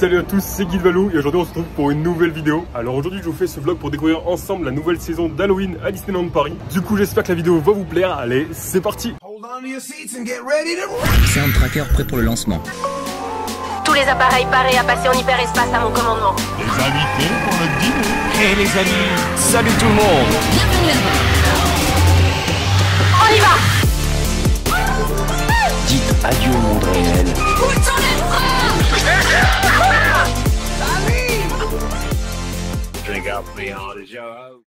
Salut à tous, c'est Guy de Valou et aujourd'hui on se retrouve pour une nouvelle vidéo. Alors aujourd'hui je vous fais ce vlog pour découvrir ensemble la nouvelle saison d'Halloween à Disneyland Paris. Du coup j'espère que la vidéo va vous plaire, allez c'est parti. C'est un tracker prêt pour le lancement. Tous les appareils parés à passer en hyperespace à mon commandement. Les invités pour le dîner. Hey les amis, salut tout le monde. On y va. Dites adieu au monde réel. Drink up beyond the show.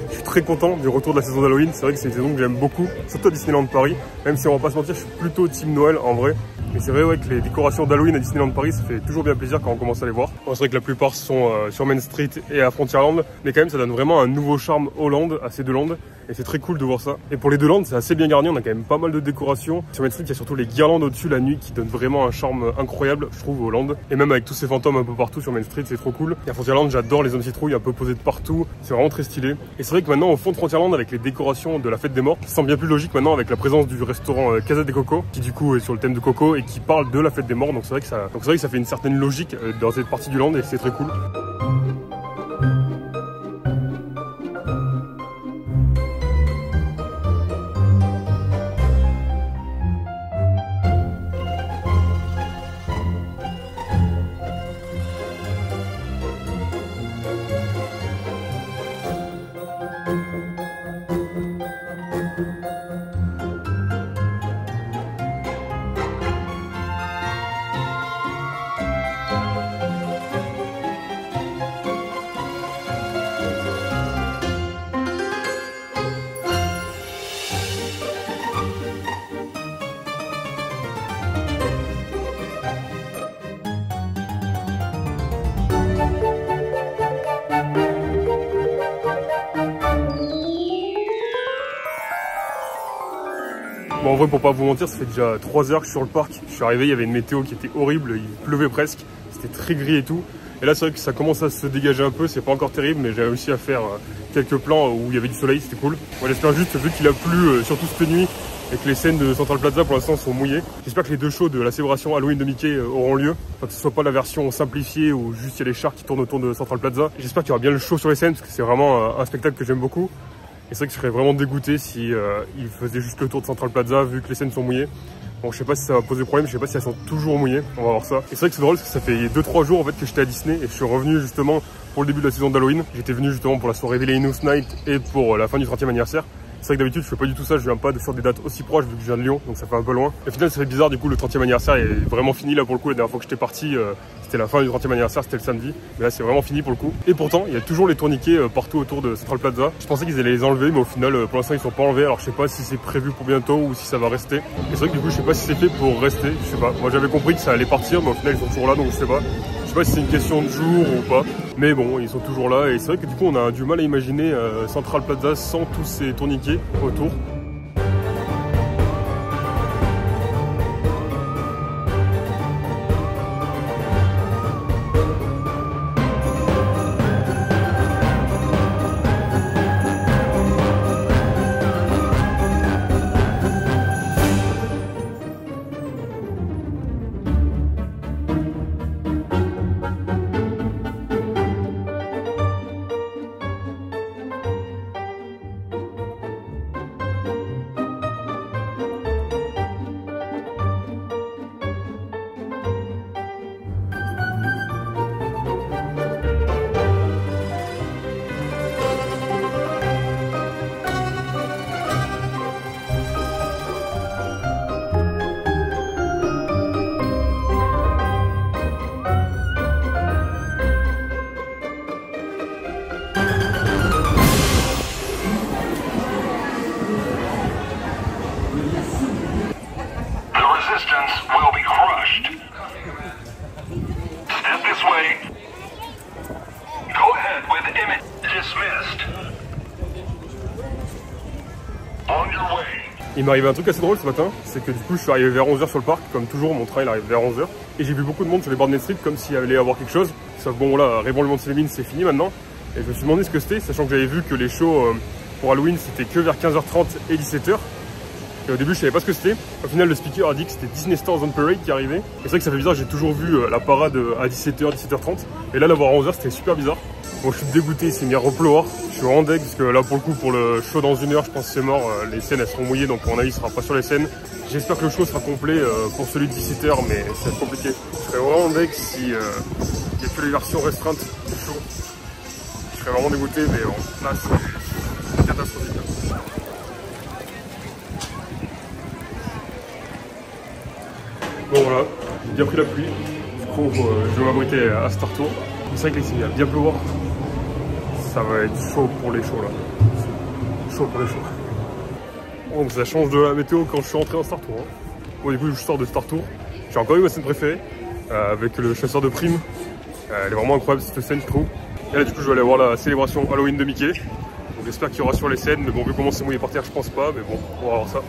Je suis très content du retour de la saison d'Halloween, c'est vrai que c'est une saison que j'aime beaucoup, surtout à Disneyland Paris, même si on va pas se mentir, je suis plutôt team Noël en vrai. Mais c'est vrai ouais, que les décorations d'Halloween à Disneyland Paris, ça fait toujours bien plaisir quand on commence à les voir. Bon, c'est vrai que la plupart sont sur Main Street et à Frontierland, mais quand même ça donne vraiment un nouveau charme aux landes, à ces deux landes, et c'est très cool de voir ça. Et pour les deux landes, c'est assez bien garni, on a quand même pas mal de décorations. Sur Main Street, il y a surtout les guirlandes au-dessus la nuit qui donnent vraiment un charme incroyable, je trouve, aux landes. Et même avec tous ces fantômes un peu partout sur Main Street, c'est trop cool. Et à Frontierland, j'adore les hommes citrouilles un peu posés de partout, c'est vraiment très stylé. Et c'est vrai que maintenant, au fond de Frontierland, avec les décorations de la fête des morts, ça semble bien plus logique maintenant avec la présence du restaurant Casa de Coco, qui du coup est sur le thème de Coco et qui parle de la fête des morts. Donc c'est vrai que ça fait une certaine logique dans cette partie du land et c'est très cool. Bon, en vrai, pour pas vous mentir, ça fait déjà 3 heures que je suis sur le parc. Je suis arrivé, il y avait une météo qui était horrible, il pleuvait presque, c'était très gris et tout. Et là, c'est vrai que ça commence à se dégager un peu, c'est pas encore terrible, mais j'ai réussi à faire quelques plans où il y avait du soleil, c'était cool. Bon, j'espère juste, vu qu'il a plu, surtout cette nuit, et que les scènes de Central Plaza pour l'instant sont mouillées. J'espère que les deux shows de la célébration Halloween de Mickey auront lieu. Enfin, que ce soit pas la version simplifiée où juste il y a les chars qui tournent autour de Central Plaza. J'espère qu'il y aura bien le show sur les scènes, parce que c'est vraiment un spectacle que j'aime beaucoup. Et c'est vrai que je serais vraiment dégoûté si il faisait juste le tour de Central Plaza vu que les scènes sont mouillées. Bon, je sais pas si ça va poser problème, je sais pas si elles sont toujours mouillées, on va voir ça. Et c'est vrai que c'est drôle parce que ça fait 2-3 jours en fait que j'étais à Disney et je suis revenu justement pour le début de la saison d'Halloween. J'étais venu justement pour la soirée Villainous Night et pour la fin du 30e anniversaire. C'est vrai que d'habitude je fais pas du tout ça, je viens pas de faire des dates aussi proches vu que je viens de Lyon, donc ça fait un peu loin. Et au final ça fait bizarre, du coup le 30e anniversaire est vraiment fini là pour le coup. La dernière fois que j'étais parti, c'était la fin du 30e anniversaire, c'était le samedi. Mais là c'est vraiment fini pour le coup. Et pourtant il y a toujours les tourniquets partout autour de Central Plaza. Je pensais qu'ils allaient les enlever, mais au final pour l'instant ils sont pas enlevés. Alors je sais pas si c'est prévu pour bientôt ou si ça va rester. Et c'est vrai que du coup je sais pas si c'est fait pour rester, je sais pas. Moi j'avais compris que ça allait partir, mais au final ils sont toujours là, donc je sais pas. Je sais pas si c'est une question de jour ou pas. Mais bon, ils sont toujours là. Et c'est vrai que du coup on a du mal à imaginer Central Plaza sans tous ces tourniquets autour. Il m'est arrivé un truc assez drôle ce matin, c'est que du coup je suis arrivé vers 11h sur le parc, comme toujours mon train il arrive vers 11h, et j'ai vu beaucoup de monde sur les bords de Main Street comme s'il allait y avoir quelque chose, sauf bon là, Rayban le Mont Célimine c'est fini maintenant, Et je me suis demandé ce que c'était, sachant que j'avais vu que les shows pour Halloween c'était que vers 15h30 et 17h. Et au début je savais pas ce que c'était. Au final le speaker a dit que c'était Disney Stars on Parade qui arrivait. Et c'est vrai que ça fait bizarre, j'ai toujours vu la parade à 17h, 17h30. Et là la voir à 11h c'était super bizarre. Bon je suis dégoûté, il s'est mis à repleuvoir. Je suis vraiment deg parce que là pour le coup pour le show dans 1 heure je pense que c'est mort. Les scènes elles seront mouillées donc à mon avis il sera pas sur les scènes. J'espère que le show sera complet pour celui de 17h mais ça va être compliqué. Je serais vraiment deg si il y a que les versions restreintes du show. Je serais vraiment dégoûté mais bon là c'est catastrophique. Bon voilà, j'ai bien pris la pluie, du coup je vais m'abriter à Star Tour. C'est vrai que là il va bien pleuvoir, ça va être chaud pour les shows là. Chaud pour les shows. Donc ça change de la météo quand je suis rentré en Star Tour. Hein. Bon du coup je sors de Star Tour, j'ai encore eu ma scène préférée avec le chasseur de primes. Elle est vraiment incroyable cette scène je trouve. Et là du coup je vais aller voir la célébration Halloween de Mickey. Donc j'espère qu'il y aura sur les scènes, mais bon vu comment c'est mouillé par terre je pense pas, mais bon on va voir ça.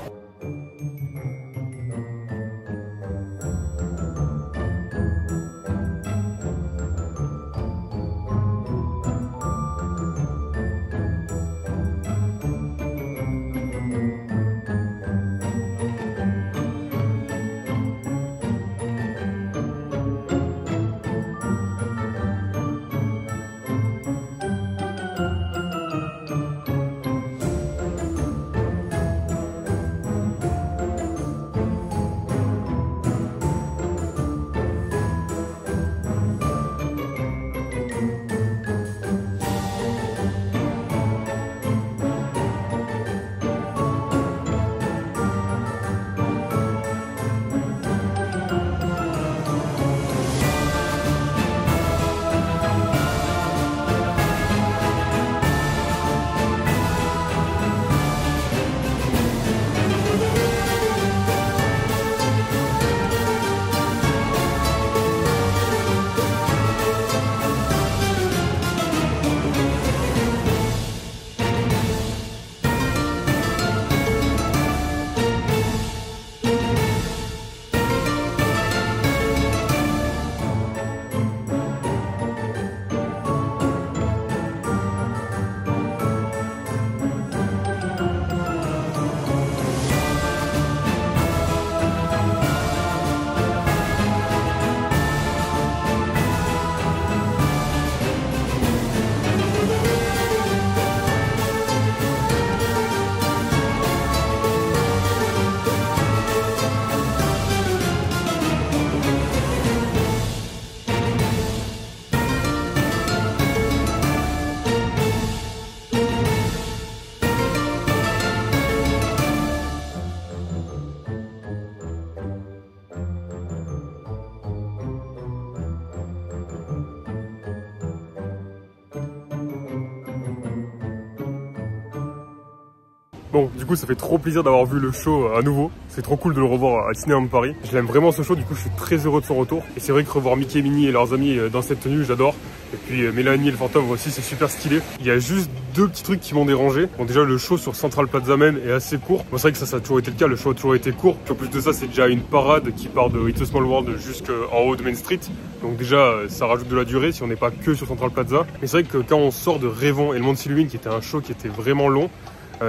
Bon, du coup, ça fait trop plaisir d'avoir vu le show à nouveau. C'est trop cool de le revoir à Disneyland Paris. Je l'aime vraiment ce show, du coup, je suis très heureux de son retour. Et c'est vrai que revoir Mickey et Minnie et leurs amis dans cette tenue, j'adore. Et puis Mélanie et le fantôme aussi, c'est super stylé. Il y a juste deux petits trucs qui m'ont dérangé. Bon, déjà, le show sur Central Plaza Main est assez court. Bon, c'est vrai que ça a toujours été le cas, le show a toujours été court. Puis en plus de ça, c'est déjà une parade qui part de It's a Small World jusqu'en haut de Main Street. Donc déjà, ça rajoute de la durée si on n'est pas que sur Central Plaza. Mais c'est vrai que quand on sort de Rêvons et le Monde Halloween, qui était un show qui était vraiment long,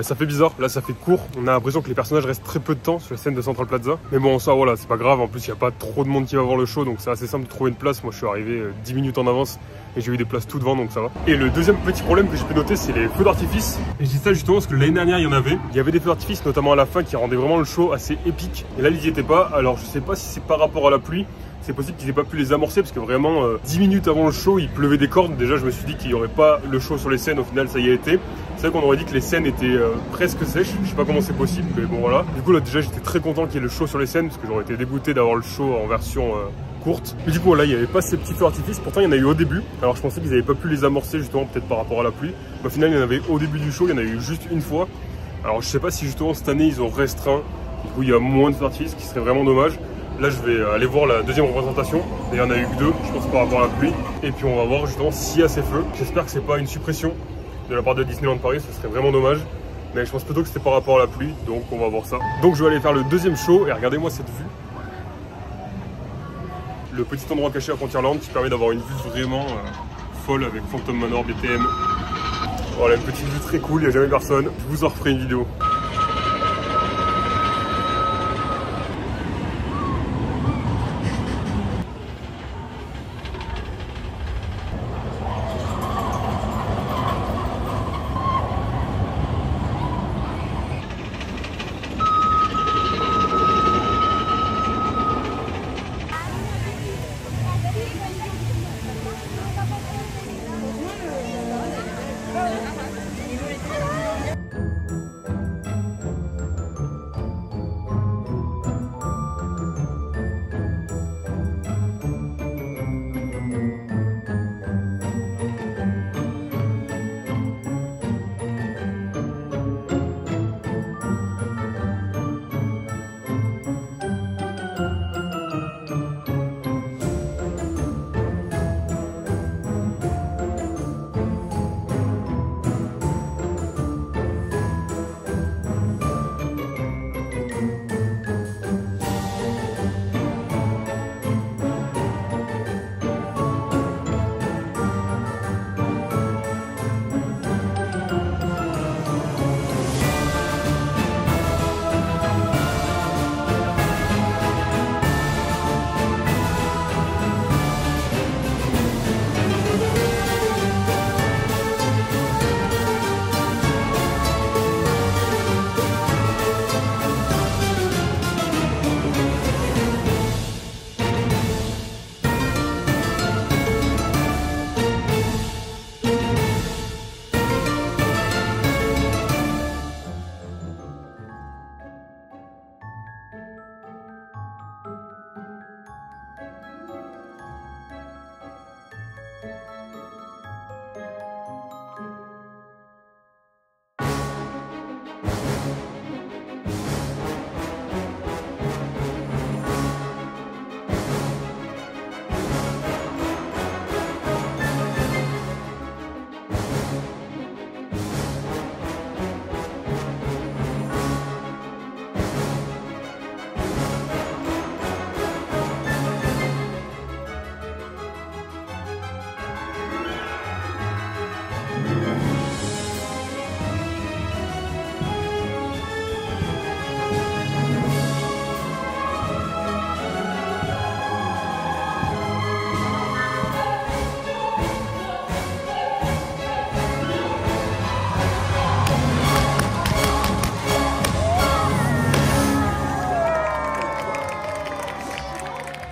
ça fait bizarre, là ça fait court, on a l'impression que les personnages restent très peu de temps sur la scène de Central Plaza. Mais bon ça voilà, c'est pas grave, en plus il n'y a pas trop de monde qui va voir le show, donc c'est assez simple de trouver une place. Moi je suis arrivé 10 minutes en avance et j'ai eu des places tout devant, donc ça va. Et le deuxième petit problème que j'ai pu noter, c'est les feux d'artifice. Et je dis ça justement parce que l'année dernière il y en avait. Il y avait des feux d'artifice notamment à la fin qui rendaient vraiment le show assez épique. Et là ils n'y étaient pas, alors je sais pas si c'est par rapport à la pluie. C'est possible qu'ils n'aient pas pu les amorcer parce que vraiment 10 minutes avant le show il pleuvait des cordes. Déjà je me suis dit qu'il n'y aurait pas le show sur les scènes, au final ça y a été. C'est vrai qu'on aurait dit que les scènes étaient presque sèches, je sais pas comment c'est possible mais bon voilà. Du coup là déjà j'étais très content qu'il y ait le show sur les scènes parce que j'aurais été dégoûté d'avoir le show en version courte. Mais du coup là il n'y avait pas ces petits feux d'artifice, pourtant il y en a eu au début. Alors je pensais qu'ils n'avaient pas pu les amorcer justement peut-être par rapport à la pluie. Mais au final il y en avait au début du show, il y en a eu juste une fois. Alors je sais pas si justement cette année ils ont restreint, du coup il y a moins de feux d'artifice, ce qui serait vraiment dommage. Là je vais aller voir la deuxième représentation, et il y en a eu que deux, je pense par rapport à la pluie. Et puis on va voir justement s'il y a ces feux. J'espère que c'est pas une suppression de la part de Disneyland Paris, ce serait vraiment dommage. Mais je pense plutôt que c'était par rapport à la pluie, donc on va voir ça. Donc je vais aller faire le deuxième show, et regardez-moi cette vue. Le petit endroit caché à Frontierland qui permet d'avoir une vue vraiment folle avec Phantom Manor, BTM. Voilà, une petite vue très cool, il n'y a jamais personne. Je vous en referai une vidéo.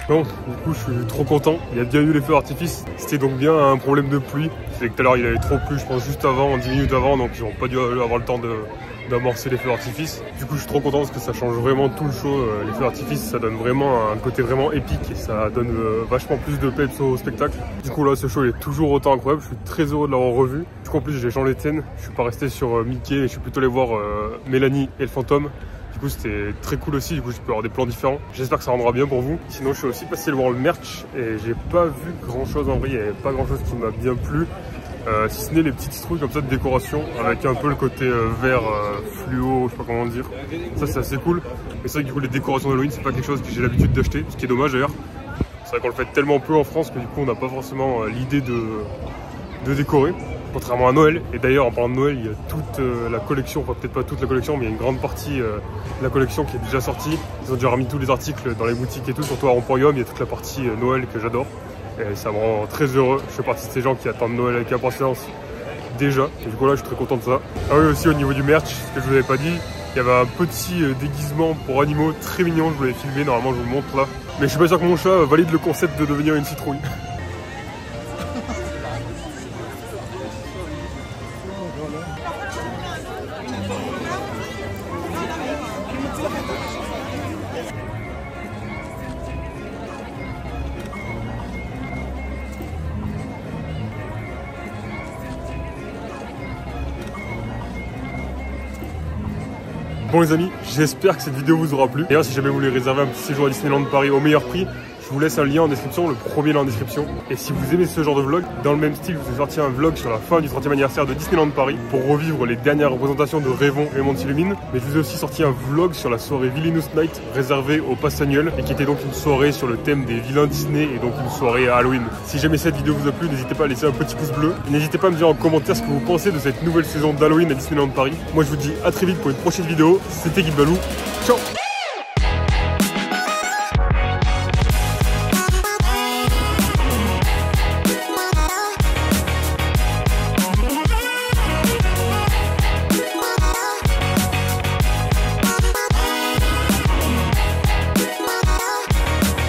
Bon, du coup je suis trop content, il y a bien eu les feux d'artifice, c'était donc bien un problème de pluie, c'est que tout à l'heure il avait trop plu je pense juste avant, 10 minutes avant, donc ils n'ont pas dû avoir le temps d'amorcer les feux d'artifice. Du coup je suis trop content parce que ça change vraiment tout le show, les feux d'artifice ça donne vraiment un côté vraiment épique et ça donne vachement plus de peps au spectacle. Du coup là ce show est toujours autant incroyable, je suis très heureux de l'avoir revu. Du coup en plus j'ai changé de scène, je suis pas resté sur Mickey et je suis plutôt allé voir Mélanie et le fantôme. Du coup c'était très cool aussi, du coup je peux avoir des plans différents. J'espère que ça rendra bien pour vous. Sinon je suis aussi passé le voir le merch et j'ai pas vu grand chose en vrai, il n'y avait pas grand chose qui m'a bien plu. Si ce n'est les petites citrouilles comme ça de décoration avec un peu le côté vert fluo, je sais pas comment dire. Ça c'est assez cool. Mais c'est vrai que du coup les décorations d'Halloween c'est pas quelque chose que j'ai l'habitude d'acheter, ce qui est dommage d'ailleurs. C'est vrai qu'on le fait tellement peu en France que du coup on n'a pas forcément l'idée de décorer. Contrairement à Noël, et d'ailleurs en parlant de Noël, il y a toute la collection, enfin peut-être pas toute la collection, mais il y a une grande partie de la collection qui est déjà sortie. Ils ont déjà remis tous les articles dans les boutiques et tout, surtout à Emporium, il y a toute la partie Noël que j'adore. Et ça me rend très heureux, je fais partie de ces gens qui attendent Noël avec impatience déjà. Et du coup là je suis très content de ça. Ah oui aussi au niveau du merch, ce que je vous avais pas dit, il y avait un petit déguisement pour animaux très mignon, je vous l'avais filmé, normalement je vous le montre là. Mais je suis pas sûr que mon chat valide le concept de devenir une citrouille. Bon les amis, j'espère que cette vidéo vous aura plu. D'ailleurs si jamais vous voulez réserver un petit séjour à Disneyland Paris au meilleur prix, Je vous laisse un lien en description, le premier lien en description. Et si vous aimez ce genre de vlog, dans le même style, je vous ai sorti un vlog sur la fin du 30e anniversaire de Disneyland Paris pour revivre les dernières représentations de Rêvons et Montilumine. Mais je vous ai aussi sorti un vlog sur la soirée Villainous Night réservée au pass annuel et qui était donc une soirée sur le thème des vilains Disney et donc une soirée à Halloween. Si jamais cette vidéo vous a plu, n'hésitez pas à laisser un petit pouce bleu. Et n'hésitez pas à me dire en commentaire ce que vous pensez de cette nouvelle saison d'Halloween à Disneyland Paris. Moi je vous dis à très vite pour une prochaine vidéo. C'était Guy Balou. Ciao.